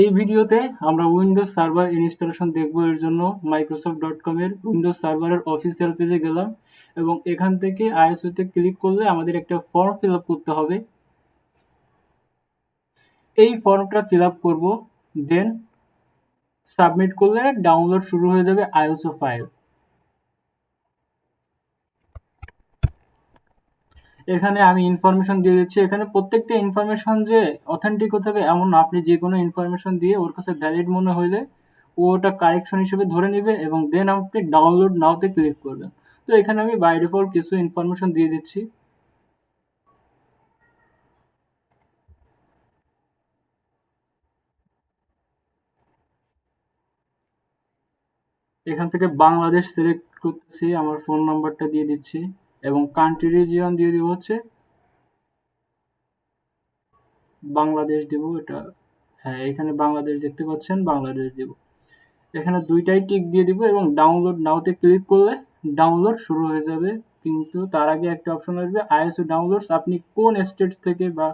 এই ভিডিওতে আমরা উইন্ডোজ সার্ভার ইনস্টলেশন দেখব। এর জন্য microsoft.com এর উইন্ডোজ সার্ভারের অফিসিয়াল পেজে গেলাম এবং এখান থেকে ISO তে ক্লিক করলে আমাদের একটা ফর্ম ফিল আপ করতে হবে। এই ফর্মটা ফিল আপ করবো, দেন সাবমিট করলে ডাউনলোড শুরু হয়ে যাবে ISO ফাইল। এখানে আমি ইনফরমেশন দিয়ে দিচ্ছি। এখানে প্রত্যেকটা ইনফরমেশন যে অথেন্টিক হতে হবে এমন না, আপনি যে কোনো ইনফরমেশন দিয়ে ওর কাছে ভ্যালিড মনে হইলে ও ওটা কারেকশন হিসেবে ধরে নেবে এবং দেন আপনি ডাউনলোড নাওতে ক্লিক করবেন। তো এখানে আমি বাই ডিফল্ট কিছু ইনফরমেশন দিয়ে দিচ্ছি। এখান থেকে বাংলাদেশ সিলেক্ট করতেছি, আমার ফোন নাম্বারটা দিয়ে দিচ্ছি এবং কান্ট্রি রিজিয়ন দিয়ে দিব হচ্ছে বাংলাদেশ দিব। এটা হ্যাঁ, এখানে বাংলাদেশ দেখতে পাচ্ছেন, বাংলাদেশ দিব। এখানে দুইটাই টিক দিয়ে দিব এবং ডাউনলোড নাওতে ক্লিক করলে ডাউনলোড শুরু হয়ে যাবে। কিন্তু তার আগে একটা অপশন আসবে আইএসও ডাউনলোডস। আপনি কোন স্টেটস থেকে বা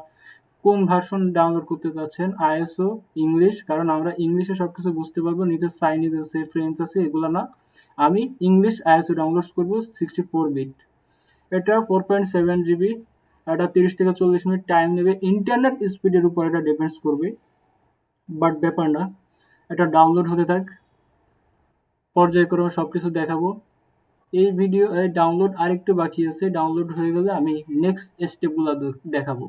কোন ভার্সন ডাউনলোড করতে চাচ্ছেন। আইএসও ইংলিশ, কারণ আমরা ইংলিশে সব কিছু বুঝতে পারবো, নিচে চাইনিজ আছে, ফ্রেঞ্চ আছে, এগুলো না। আমি ইংলিশ আইএসও ডাউনলোড করবো 64 বিট। এটা 4.7 GB। এটা 30 থেকে 40 মিনিট টাইম নেবে। ইন্টারনেট স্পিডের উপর এটা ডিপেন্ডস করবে, বাট ব্যাপার না। এটা ডাউনলোড হতে থাক, পর্যায়ক্রমে সব কিছু দেখাবো। এই ভিডিও ডাউনলোড আরেকটু বাকি আছে, ডাউনলোড হয়ে গেলে আমি নেক্সট স্টেপগুলো দেখাবো।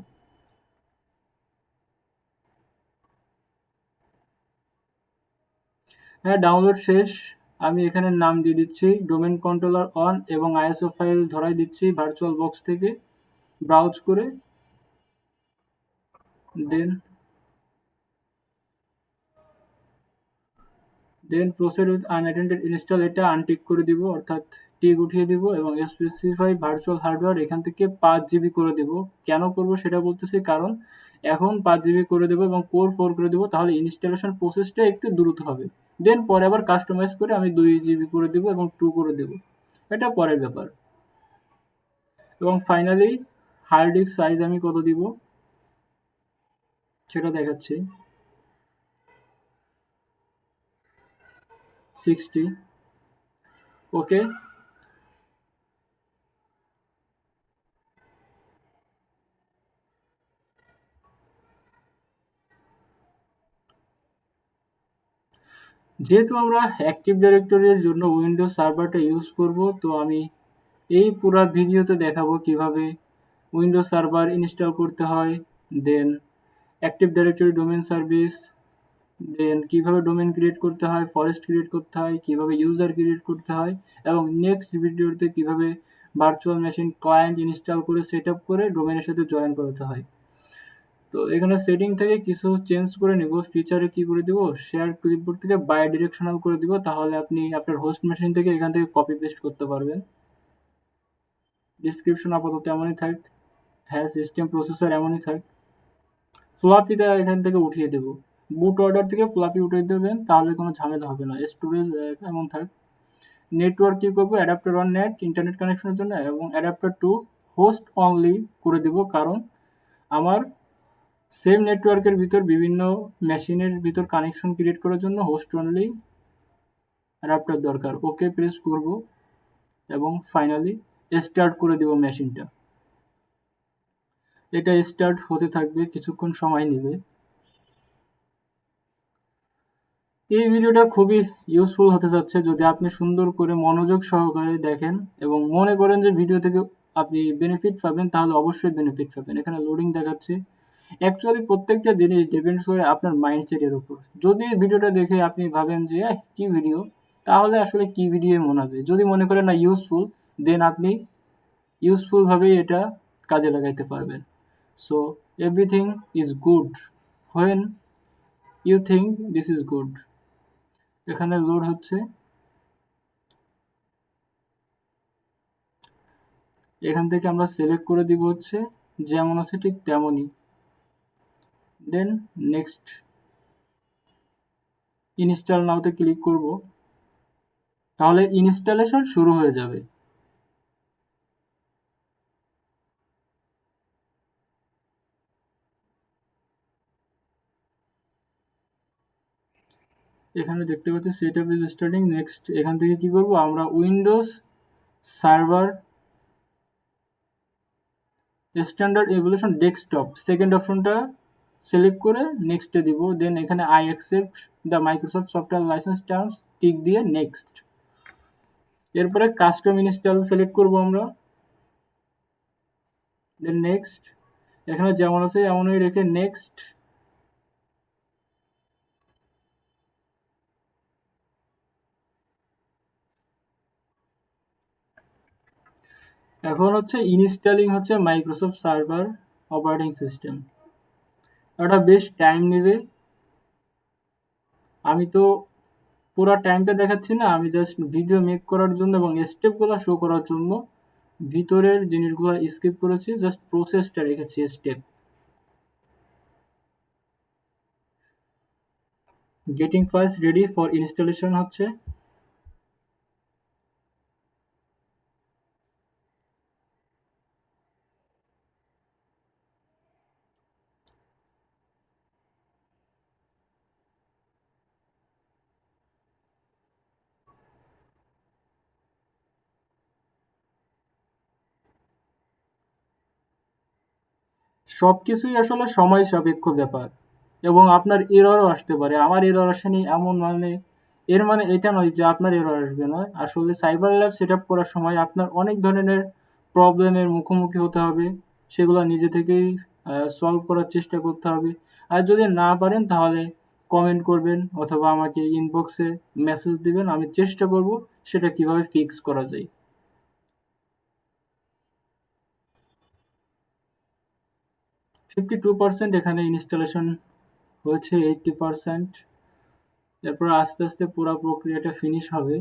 হ্যাঁ, ডাউনলোড শেষ। আমি এখানে নাম দিয়ে দিচ্ছি ডোমেন কন্ট্রোলার অন এবং আইএসও ফাইল ধরাই দিচ্ছি ভার্চুয়াল বক্স থেকে ব্রাউজ করে। দেন প্রসিড উইথ আনঅ্যাটেন্ডেড ইনস্টল, এটা আনটিক করে দিব, অর্থাৎ টিক উঠিয়ে দিব এবং স্পেসিফাই ভার্চুয়াল হার্ডওয়্যার এখান থেকে 5 GB করে দেব। কেন করব সেটা বলতেছি, কারণ এখন 5 GB করে দেবো এবং কোর 4 করে দেবো, তাহলে ইনস্টলেশন প্রসেসটা একটু দ্রুত হবে। দেন পরে আবার কাস্টমাইজ করে আমি 2 GB করে দেবো এবং 2 করে দেবো, এটা পরের ব্যাপার। এবং ফাইনালি হার্ড ডিস্ক সাইজ আমি কত দিব সেটা দেখাচ্ছি। 60। ওকে। যেহেতু আমরা অ্যাক্টিভ ডিরেক্টরির জন্য উইন্ডোজ সার্ভারটা ইউজ করব, তো আমি এই পুরো ভিডিওতে দেখাবো কিভাবে উইন্ডোজ সার্ভার ইনস্টল করতে হয়, দেন অ্যাক্টিভ ডিরেক্টরি ডোমেন সার্ভিস, দেন কিভাবে ডোমেন ক্রিয়েট করতে হয়, ফরেস্ট ক্রিয়েট করতে হয়, কিভাবে ইউজার ক্রিয়েট করতে হয়, এবং নেক্সট ভিডিওতে কিভাবে ভার্চুয়াল মেশিন ক্লায়েন্ট ইনস্টল করে সেট আপ করে ডোমেনের সাথে জয়েন করাতে হয়। তো এখানে সেটিং থেকে কিছু চেঞ্জ করে নিব। ফিচারে কি করে দিব, শেয়ার ক্লিপবোর্ড থেকে বাই ডিরেকশনাল করে দিব, তাহলে আপনি আপনার হোস্ট মেশিন থেকে এখান থেকে কপি পেস্ট করতে পারবেন। ডিসক্রিপশন আপাতত এমনই থাক। হ্যাঁ, সিস্টেম প্রসেসর এমনই থাক। ফ্লপিটা এখান থেকে উঠিয়ে দেব। বুট অর্ডার থেকে ফ্লপি উঠিয়ে দেবেন, তাহলে কোনো ঝামেলা হবে না। স্টোরেজ এমন থাক। নেটওয়ার্ক কি করবো, অ্যাডাপ্টার অন নেট ইন্টারনেট কানেকশনের জন্য এবং অ্যাডাপ্টার টু হোস্ট অনলি করে দেব, কারণ আমার সেম নেটওয়ার্কের ভিতর বিভিন্ন মেশিনের ভিতর কানেকশন ক্রিয়েট করার জন্য হোস্ট অনলি অ্যাডাপ্টার দরকার। ওকে প্রেস করব এবং ফাইনালি স্টার্ট করে দিব মেশিনটা। এটা স্টার্ট হতে থাকবে, কিছুক্ষণ সময় নেবে। এই ভিডিওটা খুবই ইউজফুল হতে যাচ্ছে যদি আপনি সুন্দর করে মনোযোগ সহকারে দেখেন এবং মনে করেন যে ভিডিও থেকে আপনি বেনিফিট পাবেন, তাহলে অবশ্যই বেনিফিট পাবেন। এখানে লোডিং দেখাচ্ছে। অ্যাকচুয়ালি প্রত্যেকটা জিনিস ডিপেন্ডস করে আপনার মাইন্ডসেটের উপর। যদি ভিডিওটা দেখে আপনি ভাবেন যে কি ভিডিও, তাহলে আসলে কি ভিডিও মনে হবে। যদি মনে করেন না ইউজফুল, দেন আপনি ইউজফুলভাবেই এটা কাজে লাগাইতে পারবেন। So everything is good when you think this is good. এখানে লোড হচ্ছে। এখান থেকে আমরা সিলেক্ট করে দিব হচ্ছে যেমন আছে ঠিক তেমনই। দেন নেক্সট ইনস্টল নাওতে ক্লিক করব, তাহলে ইনস্টলেশন শুরু হয়ে যাবে। এখানে দেখতে পাচ্ছি set up is starting. Next এখান থেকে কি করব আমরা Windows server standard evolution desktop second অপশনটা সিলেক্ট করে নেক্সটে দিব। দেন এখানে I accept the Microsoft software licence terms tick দিয়ে নেক্সট। এরপরে কাস্টম ইনস্টল সিলেক্ট করব আমরা, দেন নেক্সট। এখানে যেমন আছে এমনই রেখে নেক্সট। এখন হচ্ছে ইনস্টলিং হচ্ছে মাইক্রোসফট সার্ভার অপারেটিং সিস্টেম। ওটা বেশ টাইম নেবে। আমি তো পুরো টাইমটা দেখাচ্ছি না, আমি জাস্ট ভিডিও মেক করার জন্য এবং স্টেপগুলো শো করার জন্য ভিতরের জিনিসগুলো স্কিপ করেছি, জাস্ট প্রসেসটা রেখেছি step. Getting files ready for installation হচ্ছে। সবকিছুই আসলে সময় সাপেক্ষ ব্যাপার এবং আপনার এররও আসতে পারে। আমার এরর আসেনি এমন মানে এর মানে এটা নয় যে আপনার এরর আসবে না। আসলে সাইবার ল্যাব সেট আপ করার সময় আপনার অনেক ধরনের প্রবলেমের মুখোমুখি হতে হবে, সেগুলো নিজে থেকেই সলভ করার চেষ্টা করতে হবে। আর যদি না পারেন তাহলে কমেন্ট করবেন অথবা আমাকে ইনবক্সে মেসেজ দিবেন, আমি চেষ্টা করব সেটা কিভাবে ফিক্স করা যায়। 52% এখানে ইনস্টলেশন হয়েছে, 80%। এরপর আস্তে আস্তে পুরো প্রক্রিয়াটা ফিনিশ হবে।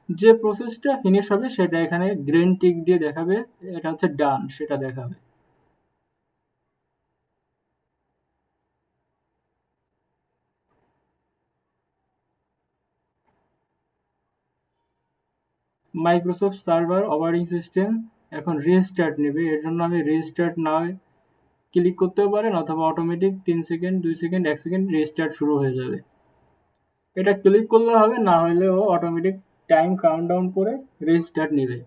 যে প্রসেসটা ফিনিশ হবে সেটা এখানে গ্রিন টিক দিয়ে দেখাবে, এটা হচ্ছে ডান সেটা দেখাবে। মাইক্রোসফট সার্ভার অপারেটিং সিস্টেম এখন রিস্টার্ট নেবে, এর জন্য আমি রিস্টার্ট নাও ক্লিক করতেও পারেন অথবা automatic 3 second 2 second 1 second restart শুরু হয়ে যাবে। এটা ক্লিক করলে হবে, না হলেও অটোমেটিক টাইম কাউন্টডাউন করে রিস্টার্ট নেবে।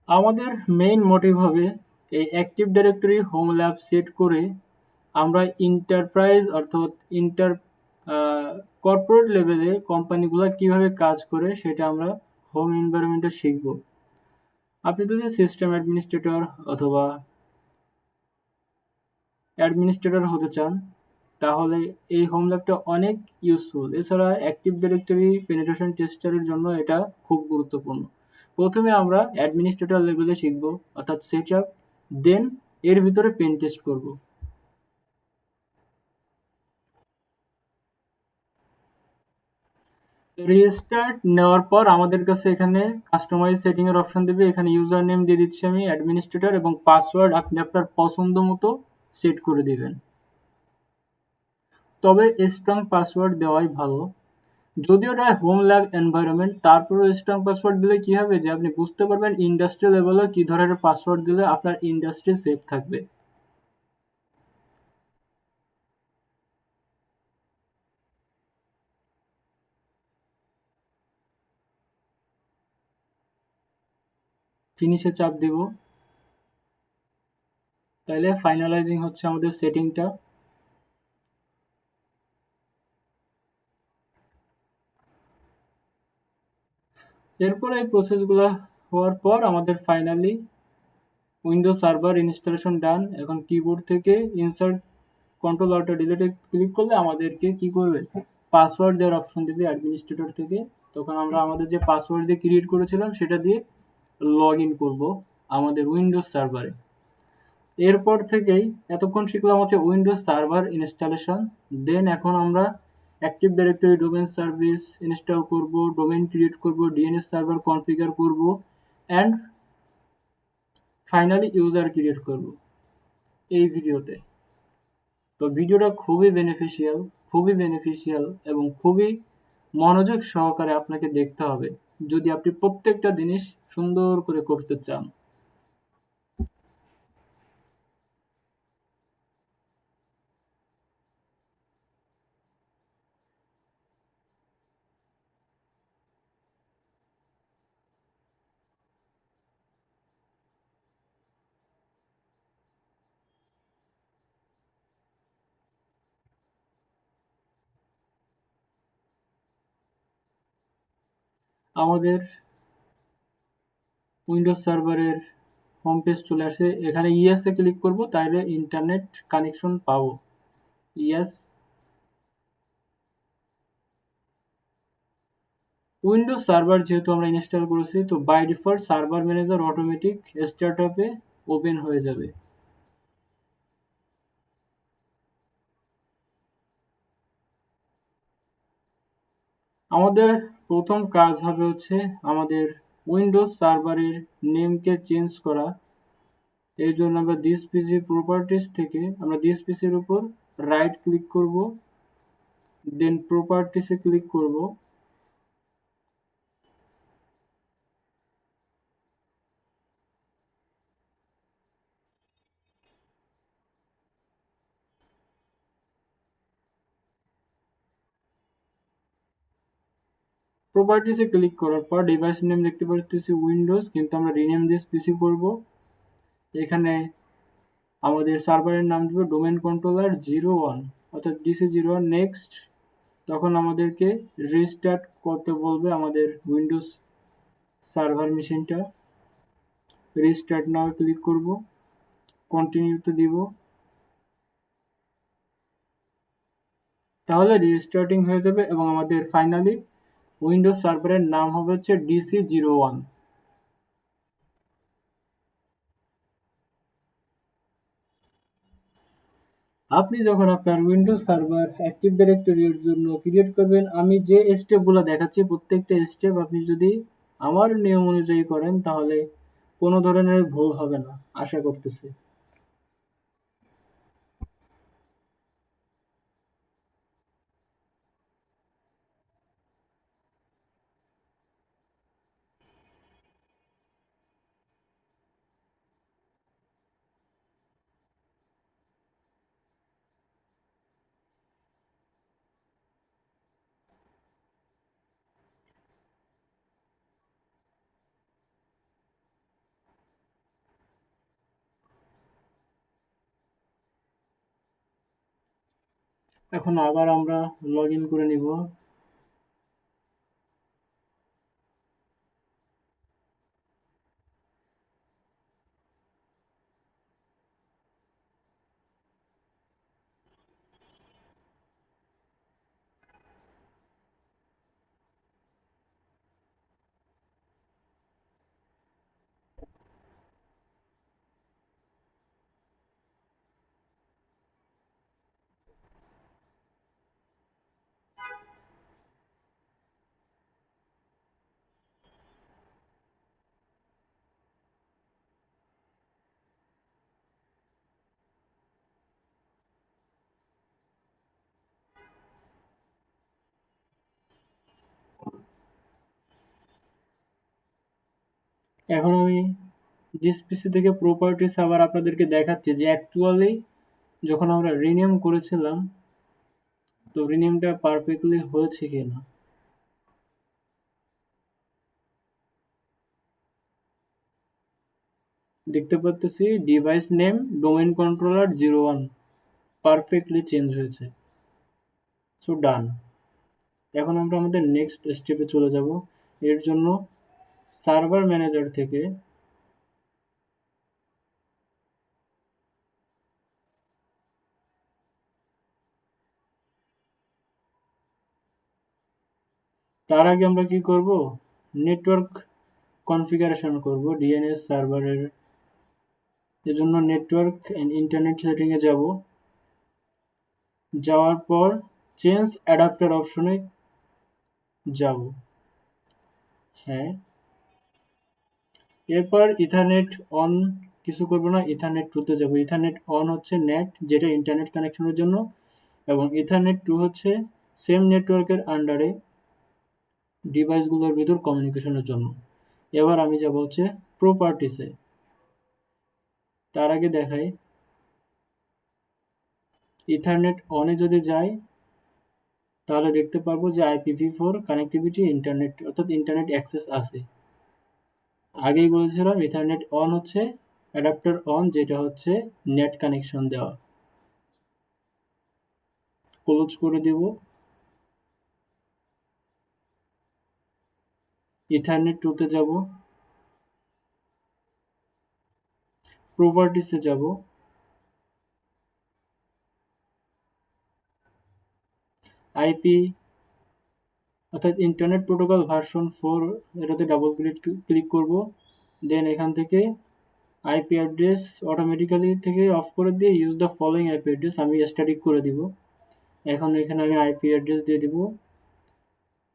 আমাদের মেইন মোটিভ হবে এই active directory home lab set করে আমরা এন্টারপ্রাইজ অর্থাৎ ইন্টার কর্পোরেট লেভেলে কোম্পানিগুলো কিভাবে কাজ করে সেটা আমরা হোম এনভায়রনমেন্টে শিখব। আপনি যদি সিস্টেম অ্যাডমিনিস্ট্রেটর অথবা অ্যাডমিনিস্ট্রেটর হতে চান তাহলে এই হোম ল্যাবটা অনেক ইউজফুল। এছাড়া অ্যাক্টিভ ডিরেক্টরি পেনিট্রেশন টেস্টারের জন্য এটা খুব গুরুত্বপূর্ণ। প্রথমে আমরা অ্যাডমিনিস্ট্রেটর লেভেলে শিখব অর্থাৎ সেট আপ, দেন এর ভিতরে পেন টেস্ট করব। রিস্টার্ট নেওয়ার পর আমাদের কাছে এখানে কাস্টমাইজ সেটিং এর অপশন দেবে। এখানে ইউজার নেম দিয়ে দিচ্ছি আমি অ্যাডমিনিস্ট্রেটর এবং পাসওয়ার্ড আপনি আপনার পছন্দ মতো সেট করে দিবেন। তবে স্ট্রং পাসওয়ার্ড দেওয়াই ভালো। যদিও এটা হোম ল্যাব এনভায়রনমেন্ট, তারপরেও স্ট্রং পাসওয়ার্ড দিলে কি হবে যে আপনি বুঝতে পারবেন ইন্ডাস্ট্রি লেভেলে কি ধরনের পাসওয়ার্ড দিলে আপনার ইন্ডাস্ট্রি সেফ থাকবে। ফিনিশে চাপ দিব, তাইলে ফাইনালাইজিং হচ্ছে আমাদের সেটিংটা। এরপর এই প্রসেসগুলো হওয়ার পর আমাদের ফাইনালি উইন্ডোজ সার্ভার ইনস্টলেশন ডান। এখন কিবোর্ড থেকে ইনসার্ট কন্ট্রোল অল্টার ডিলিটে ক্লিক করলে আমাদেরকে কি করবে পাসওয়ার্ড দেওয়ার অপশন দেবে অ্যাডমিনিস্ট্রেটর থেকে। তখন আমরা আমাদের যে পাসওয়ার্ড দিয়ে ক্রিয়েট করেছিলাম সেটা দিয়ে লগ ইন করবো আমাদের উইন্ডোজ সার্ভারে। এরপর থেকেই এতক্ষণ শিখলাম হচ্ছে উইন্ডোজ সার্ভার ইনস্টলেশন। দেন এখন আমরা active directory domain service install করব, ডোমেন ক্রিয়েট করব, ডিএনএস সার্ভার কনফিগার করব অ্যান্ড ফাইনালি ইউজার ক্রিয়েট করব এই ভিডিওতে। তো ভিডিওটা খুবই বেনিফিশিয়াল এবং খুবই মনোযোগ সহকারে আপনাকে দেখতে হবে যদি আপনি প্রত্যেকটা জিনিস সুন্দর করে করতে চান। আমাদের উইন্ডোজ সার্ভারের হোম পেজ চলে আসে, এখানে ইয়েসে ক্লিক করব, তাহলে ইন্টারনেট কানেকশন পাবো। ইয়েস। উইন্ডোজ সার্ভার যেহেতু আমরা ইনস্টল করেছি, তো by default server manager automatic স্টার্টআপে ওপেন হয়ে যাবে। আমাদের প্রথম কাজ হবে হচ্ছে আমাদের উইন্ডোজ সার্ভারের নেমকে চেঞ্জ করা। এই জন্য আমরা দিস পিসি প্রপার্টিস থেকে আমরা দিস পিসির উপর রাইট ক্লিক করব, দেন প্রপার্টিসে ক্লিক করব। প্রপার্টিসে ক্লিক করার পর ডিভাইস নেম দেখতে পাচ্ছি উইন্ডোজ, কিন্তু আমরা রিনেম দিস পিসি করব। এখানে আমাদের সার্ভারের নাম দেবো ডোমেন কন্ট্রোলার 01, অর্থাৎ DC01। নেক্সট। তখন আমাদেরকে রিস্টার্ট করতে বলবে আমাদের উইন্ডোজ সার্ভার মেশিনটা। রিস্টার্ট নাও ক্লিক করব, কন্টিনিউতে দিব। তাহলে রিস্টার্টিং হয়ে যাবে এবং আমাদের ফাইনালি উইন্ডোজ সার্ভারের নাম হবে হচ্ছে DC01। আপনি যখন আপনার উইন্ডোজ সার্ভার অ্যাক্টিভ ডিরেক্টরির জন্য ক্রিয়েট করবেন, আমি যে স্টেপগুলো দেখাচ্ছি প্রত্যেকটা স্টেপ আপনি যদি আমার নিয়ম অনুযায়ী করেন তাহলে কোনো ধরনের ভুল হবে না, আশা করতেছি। এখন আবার আমরা লগ ইন করে নিব। এখন আমি দিস পিসি থেকে প্রপার্টিস আবার আপনাদেরকে দেখাচ্ছি যে অ্যাকচুয়ালি যখন আমরা রিনেম করেছিলাম তো রিনেমটা পারফেক্টলি হয়েছে কিনা। দেখতে পাচ্ছি device name domain controller 01 perfectly change হয়েছে। সো ডান। এখন আমরা আমাদের নেক্সট স্টেপে চলে যাব। এর জন্য সার্ভার ম্যানেজার থেকে তার আগে আমরা কি করব, নেটওয়ার্ক কনফিগারেশন করব ডিএনএস সার্ভারের। এজন্য নেটওয়ার্ক এন্ড ইন্টারনেট সেটিং এ যাব। যাওয়ার পর চেঞ্জ অ্যাডাপ্টার অপশনে যাব। হ্যাঁ, এরপর ইথারনেট অন কিছু করব না, ইথারনেট 2 তে যাব। ইথারনেট অন হচ্ছে নেট, যেটা ইন্টারনেট কানেকশনের জন্য, এবং ইথারনেট 2 হচ্ছে সেম নেটওয়ার্কের আন্ডারে ডিভাইসগুলোর ভিতর কমিউনিকেশনের জন্য। এবার আমি যাব হচ্ছে প্রপার্টিসে। তার আগে দেখাই, ইথারনেট অনে যদি যাই তাহলে দেখতে পারবো যে IPv4 কানেক্টিভিটি ইন্টারনেট অর্থাৎ ইন্টারনেট অ্যাক্সেস আছে। আগেই বলেছিলাম ইথারনেট অন হচ্ছে অ্যাডাপ্টার অন, যেটা হচ্ছে নেট কানেকশন দেওয়া। ক্লোজ করে দেব। ইথারনেট 2 তে যাব, প্রপার্টিসে যাব, আইপি অর্থাৎ ইন্টারনেট প্রোটোকল ভার্সন 4 এটাতে ডাবল ক্লিক করব। দেন এখান থেকে আইপি অ্যাড্রেস অটোমেটিক্যালি থেকে অফ করে দিয়ে use the following IP address আমি স্ট্যাটিক করে দিব। এখন এখানে আমি আইপি অ্যাড্রেস দিয়ে দিব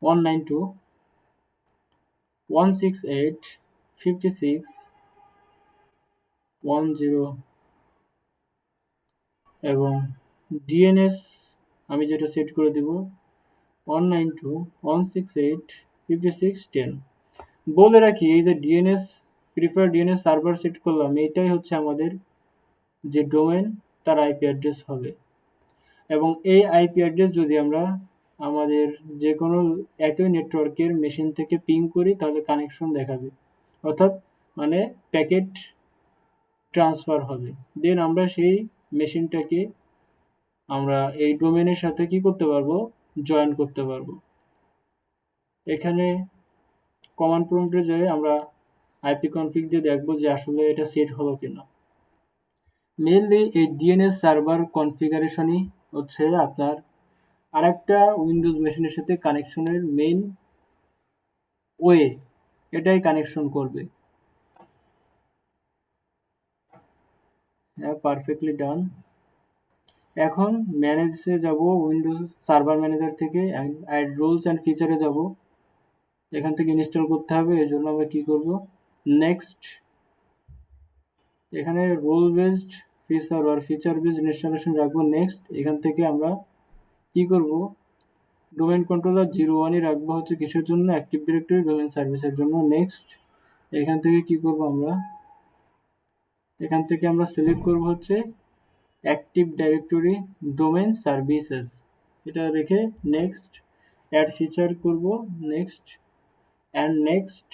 192.168.56.10 এবং ডিএনএস আমি যেটা সেট করে দিব 192.168.56.10। বলে রাখি, এই যে DNS prefer DNS server set করলাম, এইটাই হচ্ছে আমাদের যে ডোমেন তার আইপি অ্যাড্রেস হবে। এবং এই আইপি অ্যাড্রেস যদি আমরা আমাদের যে কোনো একই নেটওয়ার্কের মেশিন থেকে পিং করি তাহলে কানেকশন দেখাবে, অর্থাৎ মানে প্যাকেট ট্রান্সফার হবে। দেন আমরা সেই মেশিনটাকে আমরা এই ডোমেনের সাথে কি করতে পারবো, জয়েন করতে পারবো। এখানে কমান্ড প্রম্পটে যেয়ে আমরা আইপি কনফিগ দিয়ে দেখবো যে আসলে এটা সেট হলো কিনা। মেইনলি এই ডিএনএস সার্ভার কনফিগারেশনই হচ্ছে আপনার আরেকটা উইন্ডোজ মেশিনের সাথে কানেকশনের মেইন ওয়ে, এটাই কানেকশন করবে। হ্যাঁ, পারফেক্টলি ডান। এখন ম্যানেজে যাব, উইন্ডোজ সার্ভার ম্যানেজার থেকে অ্যাড রোলস অ্যান্ড ফিচারে যাব। এখান থেকে ইনস্টল করতে হবে, এর জন্য আমরা কি করব, নেক্সট। এখানে রোল বেসড ফিচার আর ফিচার বেসড ইনস্টলেশন রাখবো, নেক্সট। এখান থেকে আমরা কি করব, ডোমেন কন্ট্রোলার 01ই রাখবো হচ্ছে কিসের জন্য, অ্যাক্টিভ ডিরেক্টরি ডোমেন সার্ভিসের জন্য, নেক্সট। এখান থেকে কি করব আমরা, এখান থেকে আমরা সিলেক্ট করব হচ্ছে অ্যাক্টিভ ডাইরেক্টরি ডোমেন সার্ভিসেস, এটা রেখে নেক্সট। অ্যাড ফিচার করব, নেক্সট অ্যান্ড নেক্সট।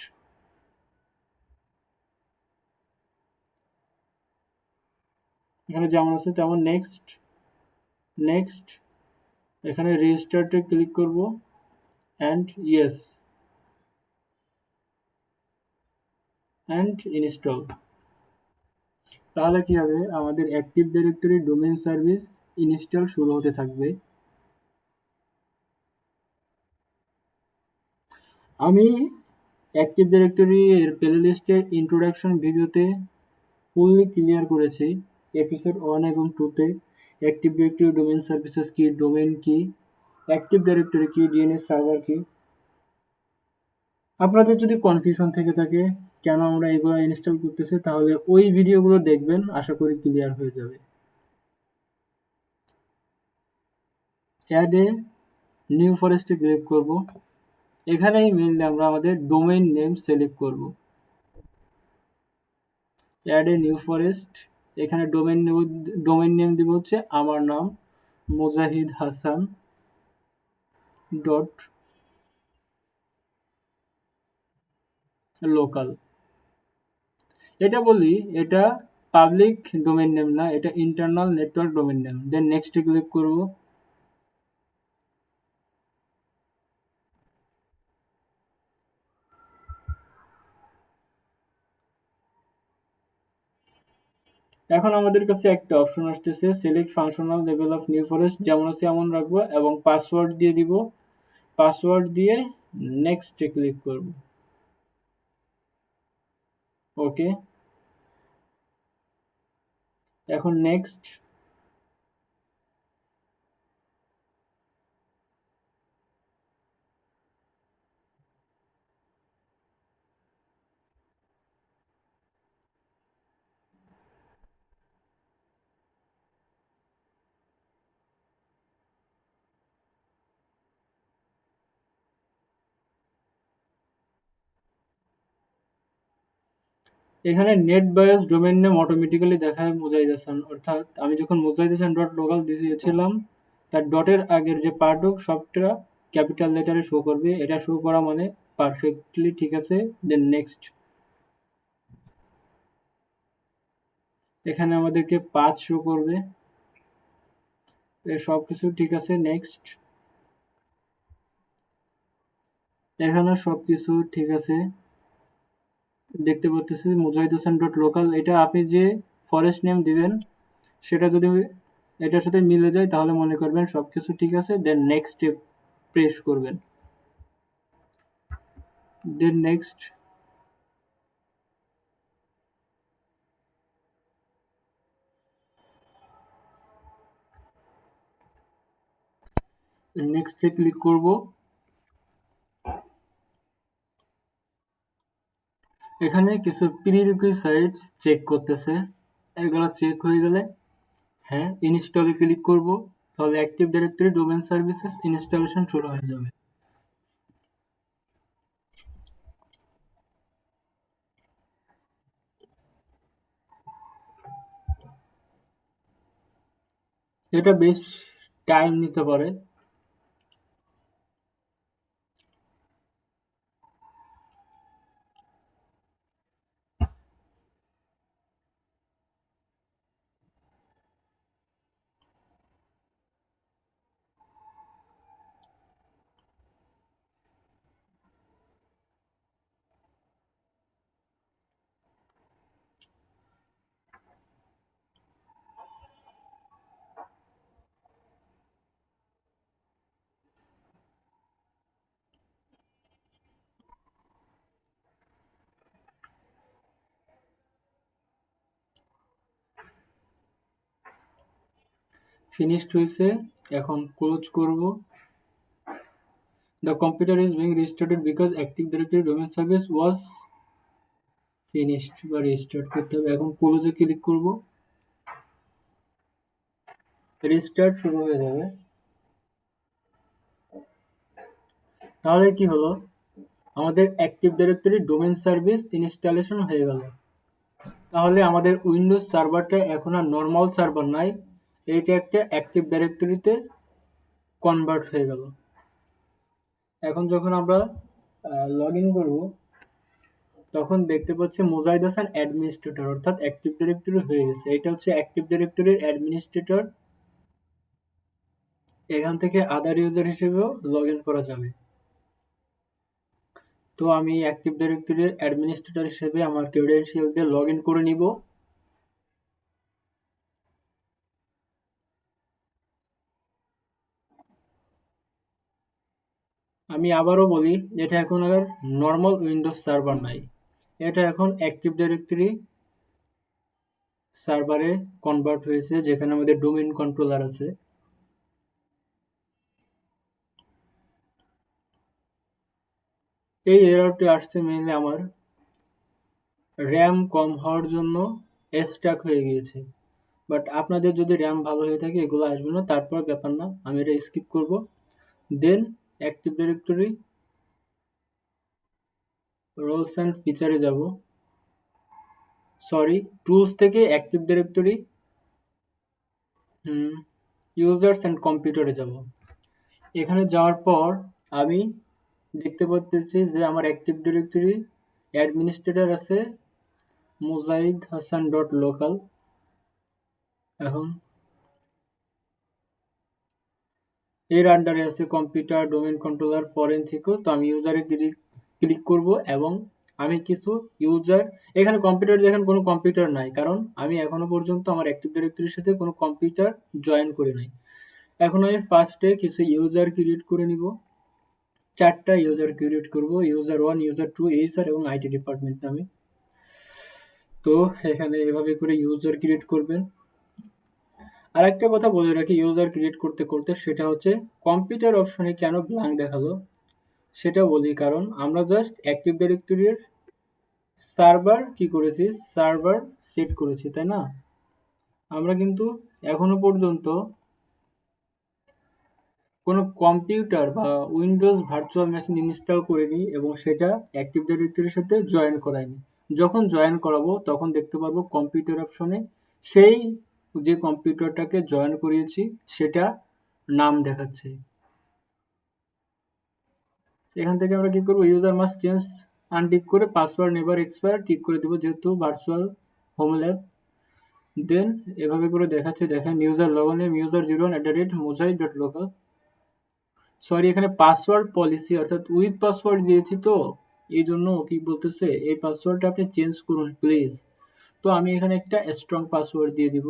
এখানে যেমন আছে তেমন নেক্সট, নেক্সট। এখানে রিস্টার্টে ক্লিক করব অ্যান্ড ইয়েস অ্যান্ড ইনস্টল। তাহলে কি হবে, আমাদের active directory domain service install শুরু হতে থাকবে। আমি অ্যাক্টিভ ডিরেক্টরি এর প্লেলিস্টের ইন্ট্রোডাকশন ভিডিওতে ফুললি ক্লিয়ার করেছি, এপিসোড 1 এবং 2তে অ্যাক্টিভ ডিরেক্টরি ডোমেন সার্ভিসেস কি, ডোমেন কি, অ্যাক্টিভ ডিরেক্টরি কি, ডিএনএস সার্ভার কি। আপনাদের যদি কনফিউশন থেকে থাকে কেন আমরা এগুলো ইনস্টল করতেছি, তাহলে ওই ভিডিওগুলো দেখবেন, আশা করি ক্লিয়ার হয়ে যাবে। অ্যাড এ নিউ ফরেস্টে ক্লিক করব। এখানেই মেইনলি আমরা আমাদের ডোমেইন নেম সিলেক্ট করব। অ্যাড এ নিউ ফরেস্ট, এখানে ডোমেইন নেম দিব হচ্ছে আমার নাম মুজাহিদ হাসান ডট লোকাল। এটা বলি, এটা পাবলিক ডোমেইন নেম না, এটা ইন্টারনাল নেটওয়ার্ক ডোমেইন নেম। দেন নেক্সটে ক্লিক করব। এখন আমাদের কাছে একটা অপশন আসতেছে, select functional level of new forest, যেমন আছে এমন রাখবো এবং পাসওয়ার্ড দিয়ে দিব। পাসওয়ার্ড দিয়ে নেক্সটে ক্লিক করব। ওকে, এখন নেক্সট। এখানে net bias domain name automatically দেখায় মোজাইদেশন, অর্থাৎ আমি যখন মোজাইদেশন ডট লোকাল দিয়েছিলাম তার ডটের আগের যে পার্ট হোক সবটা ক্যাপিটাল লেটারে শো করবে। এটা শো করা মানে পারফেক্টলি ঠিক আছে। Then next. এখানে আমাদেরকে পাথ শো করবে, সব কিছু ঠিক আছে। নেক্সট। এখানে সব কিছু ঠিক আছে, দেখতে পাচ্তেছি মুজাহিদ হোসেন ডট লোকাল। এটা আপনি যে ফরেস্ট নেম দিবেন সেটা যদি এটার সাথে মিলে যায় তাহলে মনে করবেন সব কিছু ঠিক আছে। দেন নেক্সট স্টেপ প্রেস করবেন। দেন নেক্সট। নেক্সটে ক্লিক করব। এখানে কিছু প্রিরিকুইসাইটস চেক করতেছে, এগুলো চেক হয়ে গেলে হ্যাঁ ইনস্টলে ক্লিক করব। তাহলে active directory domain services installation শুরু হয়ে যাবে। এটা বেশ টাইম নিতে পারে। ফিনিশড হয়েছে, এখন ক্লোজ করব। The computer is being restarted because Active Directory domain service was finished বা রিস্টার্ট করতে হবে। এখন ক্লোজে ক্লিক করব, রিস্টার্ট শুরু হয়ে যাবে। তাহলে কি হলো, আমাদের active directory domain service installation হয়ে গেল। তাহলে আমাদের উইন্ডোজ সার্ভারটা এখন আর নর্মাল সার্ভার নাই, এইটা একটা অ্যাক্টিভ ডাইরেক্টরিতে কনভার্ট হয়ে গেল। এখন যখন আমরা লগ ইন করবো তখন দেখতে পাচ্ছি মোজাহিদ হাসান অ্যাডমিনিস্ট্রেটর, অর্থাৎ অ্যাক্টিভ ডাইরেক্টরি হয়ে গেছে। এটা হচ্ছে অ্যাক্টিভ ডাইরেক্টরির অ্যাডমিনিস্ট্রেটর। এখান থেকে আদার ইউজার হিসেবেও লগ ইন করা যাবে। তো আমি অ্যাক্টিভ ডাইরেক্টরির অ্যাডমিনিস্ট্রেটর হিসেবে আমার ক্রেডেনশিয়াল দিয়ে লগ ইন করে নিব। আমি আবারও বলি, এটা এখন আর নর্মাল উইন্ডোজ সার্ভার নাই, এটা এখন অ্যাক্টিভ ডাইরেক্টরি সার্ভারে কনভার্ট হয়েছে, যেখানে আমাদের ডোমেইন কন্ট্রোলার আছে। এই এররটি আসছে মেইনলি আমার র্যাম কম হওয়ার জন্য স্টাক হয়ে গিয়েছে। বাট আপনাদের যদি র্যাম ভালো হয়ে থাকে এগুলো আসবে না, তারপর ব্যাপার না, আমি এটা স্কিপ করব। দেন অ্যাক্টিভ ডিরেক্টরি রোলস অ্যান্ড ফিচারে যাব, সরি টুলস থেকে অ্যাক্টিভ ডিরেক্টরি ইউজার্স অ্যান্ড কম্পিউটারে যাব। এখানে যাওয়ার পর আমি দেখতে পাচ্ছি যে আমার অ্যাক্টিভ ডিরেক্টরি অ্যাডমিনিস্ট্রেটর আছে মুজাহিদ হাসান ডট লোকাল। এখন এর আন্ডারে আছে কম্পিউটার ডোমেন কন্ট্রোলার ফরেনসিকো। তো আমি ইউজারে ক্লিক করব এবং আমি কিছু ইউজার, এখানে কম্পিউটার দেখেন কোনো কম্পিউটার নাই, কারণ আমি এখনো পর্যন্ত আমার অ্যাক্টিভ ডিরেক্টরির সাথে কোনো কম্পিউটার জয়েন করি নাই। এখন আমি ফার্স্টে কিছু ইউজার ক্রিয়েট করে নিব। 4টা ইউজার ক্রিয়েট করব, ইউজার 1, ইউজার 2, এইচআর এবং আইটি ডিপার্টমেন্ট নামে। তো এখানে এভাবে করে ইউজার ক্রিয়েট করবেন। আরেকটা কথা বলে রাখি ইউজার ক্রিয়েট করতে করতে, সেটা হচ্ছে কম্পিউটার অপশনে কেন ব্ল্যাঙ্ক দেখালো সেটা বলি। কারণ আমরা জাস্ট অ্যাক্টিভ ডিরেক্টরির সার্ভার কি করেছি, সার্ভার সেট করেছি, তাই না? আমরা কিন্তু এখনো পর্যন্ত কোনো কম্পিউটার বা উইন্ডোজ ভার্চুয়াল মেশিন ইনস্টল করিনি এবং সেটা অ্যাক্টিভ ডিরেক্টরির সাথে জয়েন করাইনি। যখন জয়েন করাবো তখন দেখতে পারবো কম্পিউটার অপশনে সেই যে কম্পিউটারটাকে জয়েন করিয়েছি সেটা নাম দেখাচ্ছে। এখান থেকে আমরা কি করবো, ইউজার মাস্ট চেঞ্জ আনটিক করে পাসওয়ার্ড নেভার এক্সপায়ার ঠিক করে দেবো, যেহেতু ভার্চুয়াল হোম ল্যাব। দেন এভাবে করে দেখাচ্ছে, দেখেন user log name user 01@mozai.local। Sorry, এখানে পাসওয়ার্ড পলিসি অর্থাৎ উইক পাসওয়ার্ড দিয়েছি, তো এই জন্য কি বলতেছে এই পাসওয়ার্ডটা আপনি চেঞ্জ করুন প্লিজ। তো আমি এখানে একটা স্ট্রং পাসওয়ার্ড দিয়ে দিব।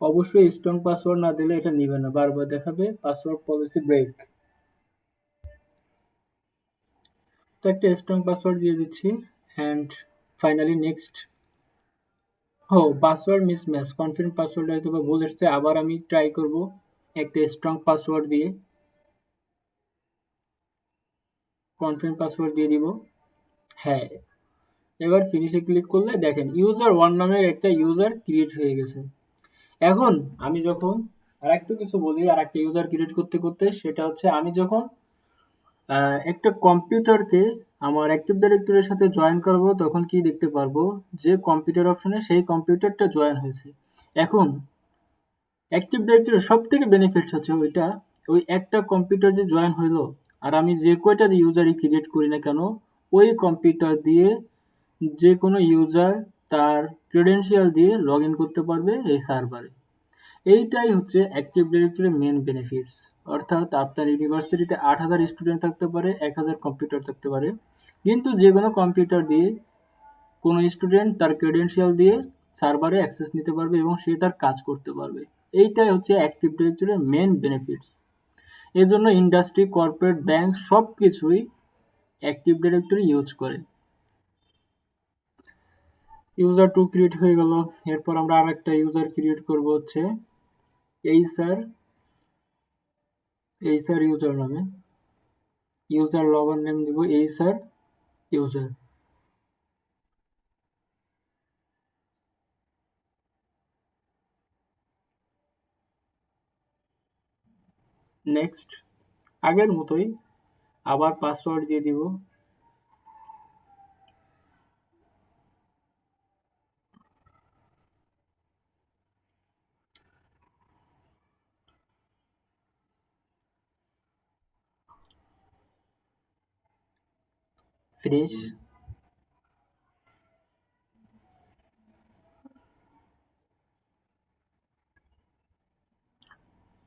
অবশ্যই স্ট্রং পাসওয়ার্ড না দিলে এটা নিবে না, বারবার দেখাবে পাসওয়ার্ড পলিসি ব্রেক। তো একটা স্ট্রং পাসওয়ার্ড দিয়ে দিচ্ছি অ্যান্ড ফাইনালি নেক্সট। ও, পাসওয়ার্ড মিসম্যাচ, কনফার্ম পাসওয়ার্ড হয়তো বা ভুল এসছে, আবার আমি ট্রাই করব একটা স্ট্রং পাসওয়ার্ড দিয়ে। কনফার্ম পাসওয়ার্ড দিয়ে দিব, হ্যাঁ। এবার ফিনিশে ক্লিক করলে দেখেন ইউজার 1 নামের একটা ইউজার ক্রিয়েট হয়ে গেছে। এখন আমি যখন আর একটু কিছু বলি আর একটা ইউজার ক্রিয়েট করতে করতে, সেটা হচ্ছে আমি যখন একটা কম্পিউটারকে আমার অ্যাক্টিভ ডিরেক্টরির সাথে জয়েন করব তখন কি দেখতে পারবো, যে কম্পিউটার অপশনে সেই কম্পিউটারটা জয়েন হয়েছে। এখন অ্যাক্টিভ ডিরেক্টরির সব থেকে বেনিফিটস হচ্ছে ওইটা, ওই একটা কম্পিউটার যে জয়েন হইলো আর আমি যে কয়টা যে ইউজারই ক্রিয়েট করি না কেন, ওই কম্পিউটার দিয়ে যে কোনো ইউজার তার ক্রেডেনশিয়াল দিয়ে লগ ইন করতে পারবে এই সার্ভারে। এইটাই হচ্ছে অ্যাক্টিভ ডিরেক্টরির মেন বেনিফিটস। অর্থাৎ আপনার ইউনিভার্সিটিতে 8,000 স্টুডেন্ট থাকতে পারে, 1,000 কম্পিউটার থাকতে পারে, কিন্তু যে কোনো কম্পিউটার দিয়ে কোনো স্টুডেন্ট তার ক্রেডেনশিয়াল দিয়ে সার্ভারে অ্যাক্সেস নিতে পারবে এবং সে তার কাজ করতে পারবে। এইটাই হচ্ছে অ্যাক্টিভ ডিরেক্টরির মেন বেনিফিটস। এজন্য ইন্ডাস্ট্রি, কর্পোরেট, ব্যাংক সব কিছুই অ্যাক্টিভ ডিরেক্টরি ইউজ করে। ইউজার 2 ক্রিয়েট হয়ে গেল। এরপর আমরা আর একটা ইউজার ক্রিয়েট করব হচ্ছে এইচআর ইউজার নামে। ইউজার লগইন নেম দিব এইচআর ইউজার। নেক্সট, আগের মতোই আবার পাসওয়ার্ড দিয়ে দিব। ফিনিশ।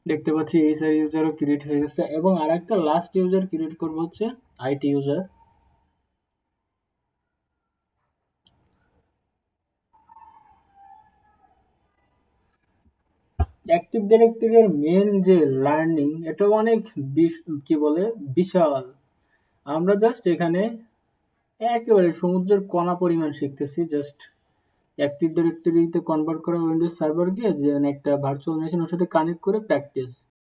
দেখতে পাচ্ছি এইচআর ইউজারও ক্রিয়েট হয়ে গেছে এবং আরেকটা লাস্ট ইউজার ক্রিয়েট করব হচ্ছে আইটি ইউজার। অ্যাক্টিভ ডিরেক্টরির মেন যে লার্নিং, এটা অনেক কি বলে বিশাল। আমরা জাস্ট এখানে একেবারে সমুদ্রের কণা পরিমাণ শিখতেছি। জাস্ট অ্যাক্টিভ ডিরেক্টরিতে কনভার্ট করা উইন্ডোজ সার্ভার গিয়ে যে একটা ভার্চুয়াল মেশিন ওর সাথে কানেক্ট করে প্র্যাকটিস।